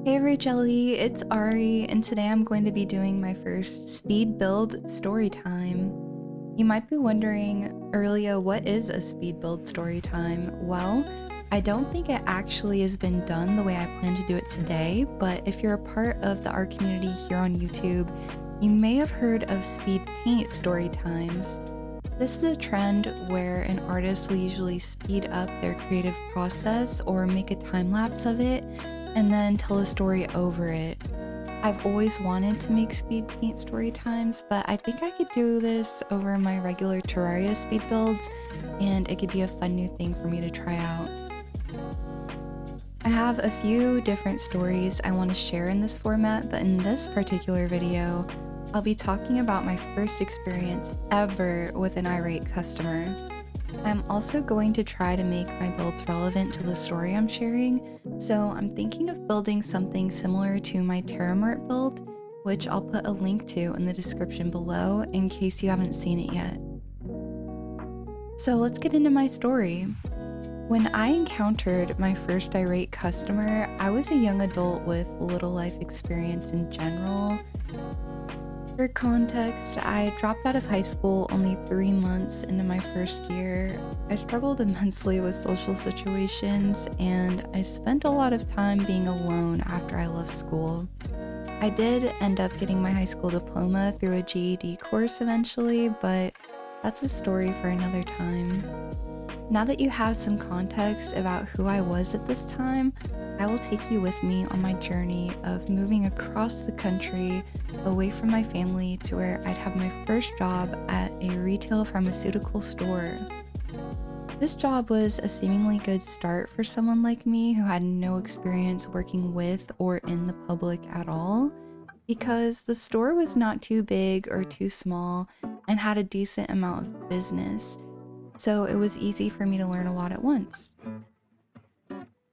Hey Jelly, it's Ari, and today I'm going to be doing my first Speedbuild Storytime. You might be wondering, Aurelia, what is a Speedbuild Storytime? Well, I don't think it actually has been done the way I plan to do it today, but if you're a part of the art community here on YouTube, you may have heard of Speed Paint Storytimes. This is a trend where an artist will usually speed up their creative process or make a time lapse of it and then tell a story over it. I've always wanted to make speed paint story times, but I think I could do this over my regular Terraria speed builds, and it could be a fun new thing for me to try out. I have a few different stories I want to share in this format, but in this particular video, I'll be talking about my first experience ever with an irate customer. I'm also going to try to make my builds relevant to the story I'm sharing, so I'm thinking of building something similar to my Terramart build, which I'll put a link to in the description below in case you haven't seen it yet. So let's get into my story. When I encountered my first irate customer, I was a young adult with little life experience in general. For context, I dropped out of high school only 3 months into my first year. I struggled immensely with social situations, and I spent a lot of time being alone after I left school. I did end up getting my high school diploma through a GED course eventually, but that's a story for another time. Now that you have some context about who I was at this time, I will take you with me on my journey of moving across the country away from my family to where I'd have my first job at a retail pharmaceutical store. This job was a seemingly good start for someone like me who had no experience working with or in the public at all, because the store was not too big or too small and had a decent amount of business, so it was easy for me to learn a lot at once.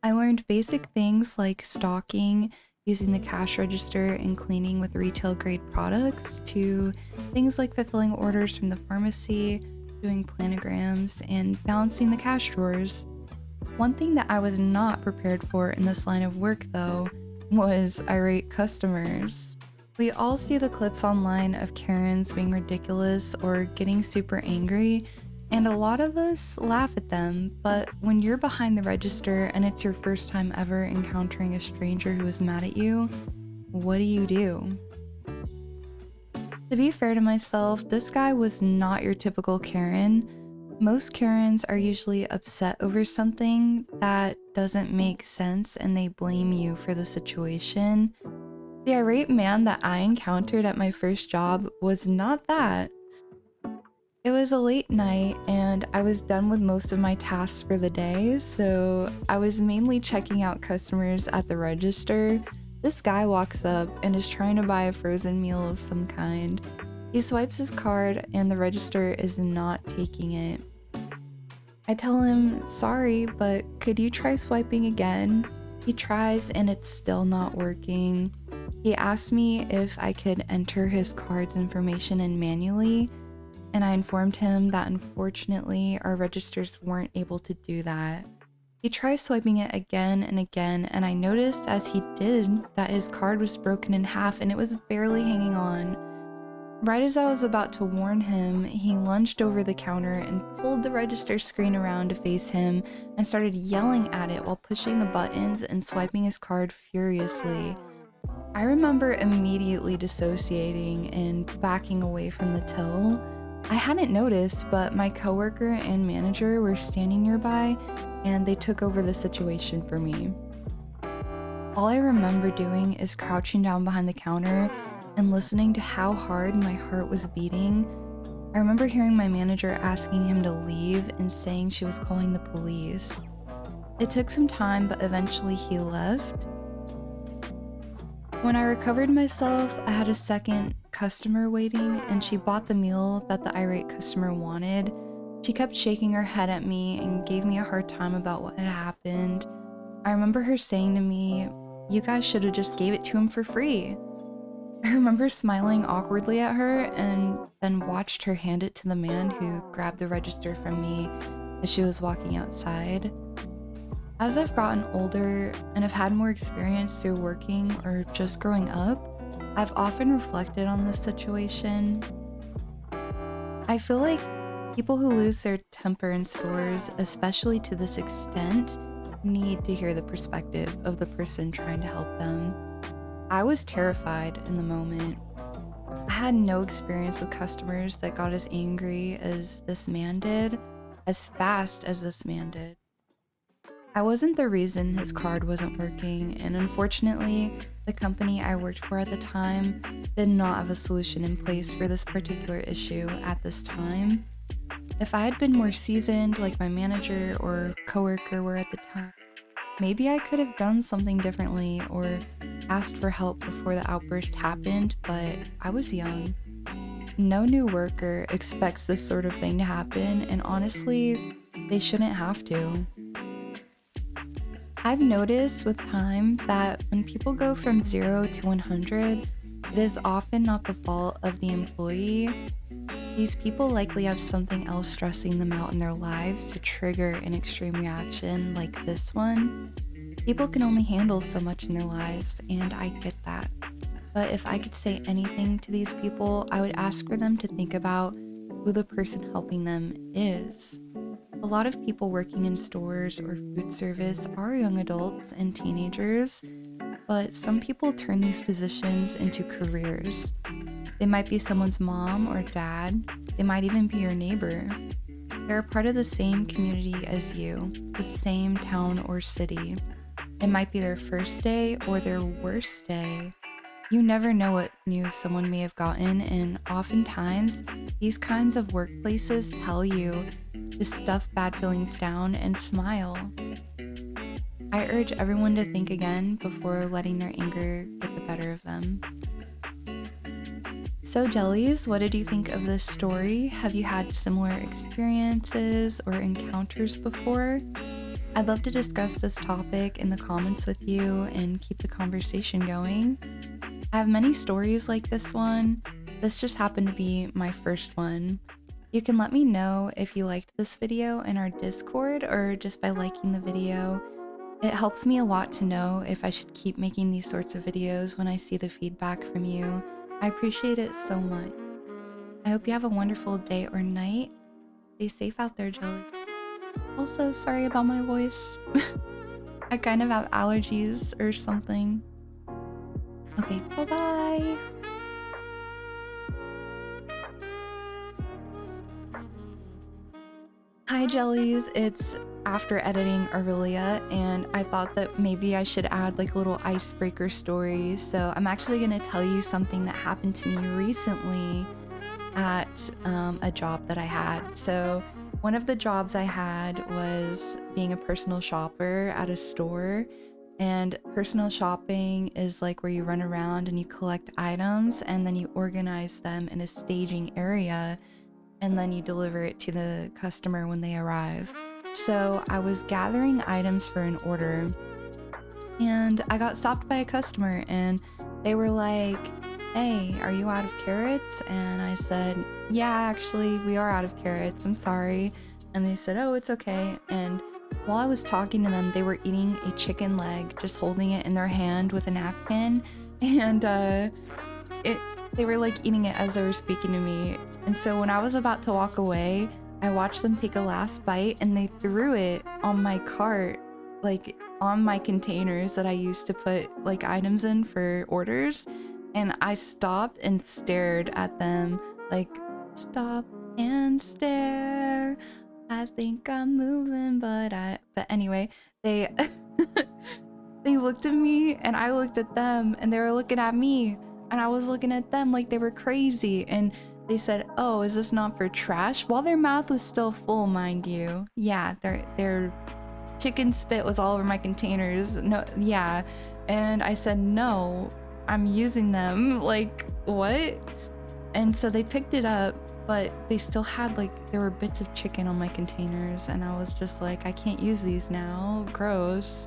I learned basic things like stocking, using the cash register, and cleaning with retail grade products, to things like fulfilling orders from the pharmacy, doing planograms, and balancing the cash drawers. One thing that I was not prepared for in this line of work, though, was irate customers. We all see the clips online of Karens being ridiculous or getting super angry, and a lot of us laugh at them, but when you're behind the register and it's your first time ever encountering a stranger who is mad at you, what do you do? To be fair to myself, this guy was not your typical Karen. Most Karens are usually upset over something that doesn't make sense and they blame you for the situation. The irate man that I encountered at my first job was not that. It was a late night and I was done with most of my tasks for the day, so I was mainly checking out customers at the register. This guy walks up and is trying to buy a frozen meal of some kind. He swipes his card and the register is not taking it. I tell him, sorry, but could you try swiping again? He tries and it's still not working. He asked me if I could enter his card's information in manually, and I informed him that unfortunately our registers weren't able to do that. He tries swiping it again and again, and I noticed as he did that his card was broken in half and it was barely hanging on. Right as I was about to warn him, he lunged over the counter and pulled the register screen around to face him and started yelling at it while pushing the buttons and swiping his card furiously. I remember immediately dissociating and backing away from the till. I hadn't noticed, but my coworker and manager were standing nearby and they took over the situation for me. All I remember doing is crouching down behind the counter and listening to how hard my heart was beating. I remember hearing my manager asking him to leave and saying she was calling the police. It took some time, but eventually he left. When I recovered myself, I had a second customer waiting, and she bought the meal that the irate customer wanted. She kept shaking her head at me and gave me a hard time about what had happened. I remember her saying to me, "You guys should have just gave it to him for free." I remember smiling awkwardly at her and then watched her hand it to the man who grabbed the register from me as she was walking outside. As I've gotten older and have had more experience through working or just growing up, I've often reflected on this situation. I feel like people who lose their temper in stores, especially to this extent, need to hear the perspective of the person trying to help them. I was terrified in the moment. I had no experience with customers that got as angry as this man did, as fast as this man did. I wasn't the reason his card wasn't working, and unfortunately, the company I worked for at the time did not have a solution in place for this particular issue at this time. If I had been more seasoned, like my manager or coworker were at the time, maybe I could have done something differently or asked for help before the outburst happened, but I was young. No new worker expects this sort of thing to happen, and honestly, they shouldn't have to. I've noticed with time that when people go from 0 to 100, it is often not the fault of the employee. These people likely have something else stressing them out in their lives to trigger an extreme reaction like this one. People can only handle so much in their lives, and I get that. But if I could say anything to these people, I would ask for them to think about who the person helping them is. A lot of people working in stores or food service are young adults and teenagers, but some people turn these positions into careers. They might be someone's mom or dad, they might even be your neighbor. They're a part of the same community as you, the same town or city. It might be their first day or their worst day. You never know what news someone may have gotten, and oftentimes, these kinds of workplaces tell you to stuff bad feelings down and smile. I urge everyone to think again before letting their anger get the better of them. So Jellies, what did you think of this story? Have you had similar experiences or encounters before? I'd love to discuss this topic in the comments with you and keep the conversation going. I have many stories like this one. This just happened to be my first one. You can let me know if you liked this video in our Discord or just by liking the video. It helps me a lot to know if I should keep making these sorts of videos when I see the feedback from you. I appreciate it so much. I hope you have a wonderful day or night. Stay safe out there, Jelly. Also, sorry about my voice. I kind of have allergies or something. Okay, bye-bye. Hi Jellies, it's after editing Aurelia, and I thought that maybe I should add like a little icebreaker story. So I'm actually gonna tell you something that happened to me recently at a job that I had. So one of the jobs I had was being a personal shopper at a store. And personal shopping is like where you run around and you collect items and then you organize them in a staging area and then you deliver it to the customer when they arrive. So I was gathering items for an order and I got stopped by a customer and they were like, "Hey, are you out of carrots?" And I said, "Yeah, actually, we are out of carrots. I'm sorry." And they said, "Oh, it's okay." And while I was talking to them, they were eating a chicken leg, just holding it in their hand with a napkin. And they were like eating it as they were speaking to me. And so when I was about to walk away, I watched them take a last bite and they threw it on my cart, like on my containers that I used to put like items in for orders. And I stopped and stared at them, like, stop and stare. I think I'm moving, but anyway, they they looked at me and I looked at them and they were looking at me and I was looking at them like they were crazy. And they said, "Oh, is this not for trash?" While their mouth was still full, mind you. Yeah, their chicken spit was all over my containers. No, yeah. And I said, "No, I'm using them." Like, what? And so they picked it up, but they still had like, there were bits of chicken on my containers and I was just like, I can't use these now. Gross.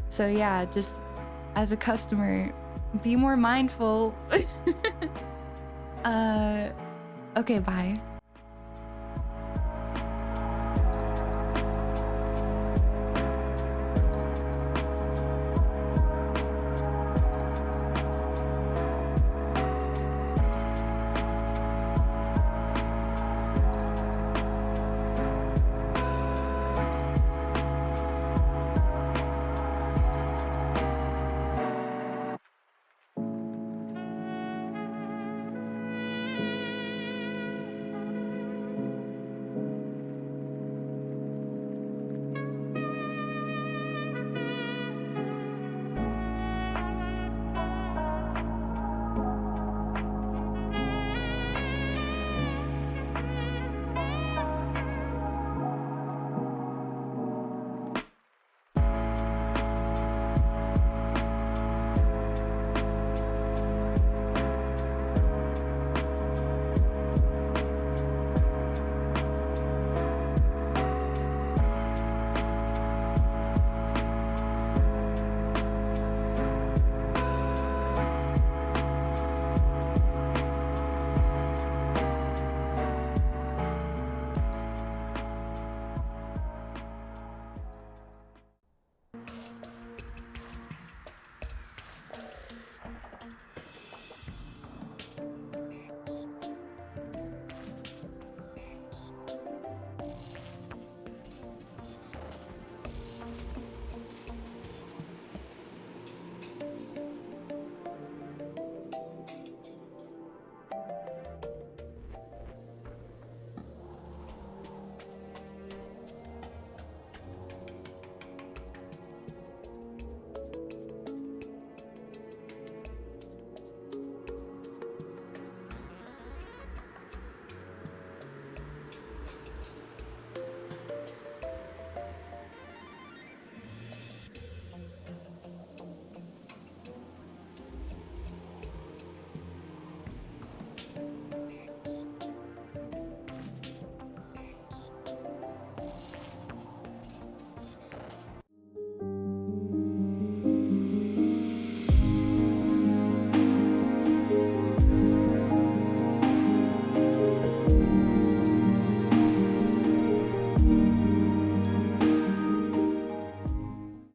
So yeah, just as a customer, be more mindful. Okay, bye.